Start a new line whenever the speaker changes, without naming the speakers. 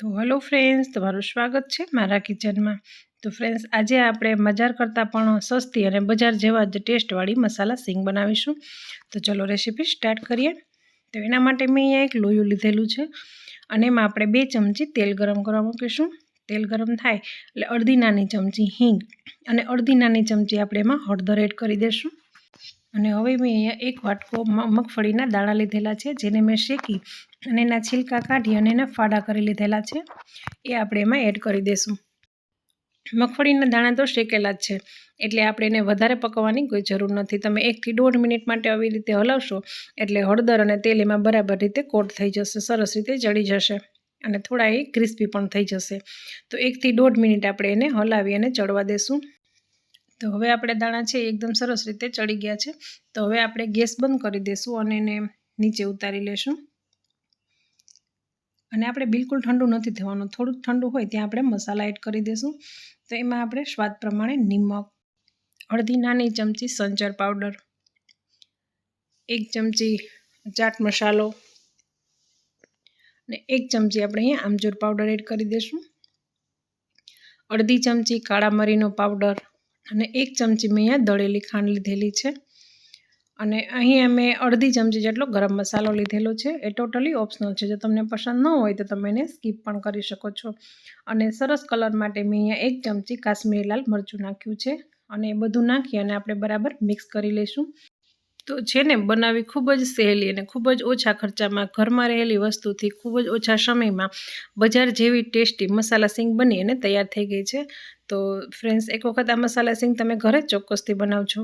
તો hello friends, તમારું સ્વાગત છે મારા કિચનમાં। તો ફ્રેન્ડ્સ, આજે આપણે બજાર કરતાં પણ સસ્તી અને બજાર જેવા જ ટેસ્ટવાળી મસાલા સિંગ બનાવીશું। તો ચલો રેસીપી સ્ટાર્ટ કરીએ। તો એના માટે મેં અહીંયા એક લોયું લીધેલું છે અને એમાં આપણે 2 ચમચી તેલ ગરમ કરવા મૂકીશું। તેલ ગરમ થાય એટલે અડધી નાની ચમચી હિંગ અને અડધી નાની ચમચી આપણે એમાં હળદર એડ કરી દઈશું। અને હવે મેં અહીંયા એક વાટકો મગફળીના દાણા લીધેલા છે, જેને મેં શેકી અને એના છિલકા કાઢી અને એના ફાડા કરી લીધેલા છે, એ આપણે એમાં એડ કરી દઈશું। મગફળીના દાણા તો શેકેલા જ છે, એટલે આપણે એને વધારે પકવવાની કોઈ જરૂર નથી। તમે 1 થી 1.5 મિનિટ માટે આવી રીતે હલાવશો એટલે હળદર અને તેલ એમાં બરાબર રીતે કોટ થઈ જશે, સરસ રીતે ચડી જશે અને થોડા એ ક્રિસ્પી પણ થઈ જશે। તો 1 થી 1.5 મિનિટ આપણે એને હલાવી અને ચડવા દઈશું। તો હવે આપણે દાણા છે એકદમ સરસ રીતે ચડી ગયા છે। તો હવે આપણે ગેસ બંધ કરી દઈશું અને એને નીચે ઉતારી લેશું। અને આપણે બિલકુલ ઠંડુ નથી થવાનું, થોડુંક ઠંડુ હોય ત્યાં આપણે મસાલા એડ કરી દઈશું। તો એમાં આપણે સ્વાદ પ્રમાણે નિમક, અડધી નાની ચમચી સંચર પાવડર, 1 ચમચી ચાટ મસાલો અને 1 ચમચી આપણે અહીંયા આમચૂર પાવડર એડ કરી દઈશું। અડધી ચમચી કાળા મરીનો પાવડર અને 1 ચમચી મેં અહીંયા દળેલી ખાંડ લીધેલી છે અને અહીં મેં અડધી ચમચી જેટલો ગરમ મસાલો લીધેલો છે। એ ટોટલી ઓપ્શનલ છે, જો તમને પસંદ ન હોય તો તમે એને સ્કીપ પણ કરી શકો છો। અને સરસ કલર માટે મેં અહીંયા 1 ચમચી કાશ્મીરી લાલ મરચું નાખ્યું છે અને એ બધું નાખી અને આપણે બરાબર મિક્સ કરી લઈશું। તો છે ને, બનાવવી ખૂબ જ સહેલી અને ખૂબ જ ઓછા ખર્ચામાં ઘરમાં રહેલી વસ્તુથી ખૂબ જ ઓછા સમયમાં બજાર જેવી ટેસ્ટી મસાલા સિંગ બની અને તૈયાર થઈ ગઈ છે। તો ફ્રેન્ડ્સ, એક વખત આ મસાલા સિંગ તમે ઘરે ચોક્કસથી બનાવજો।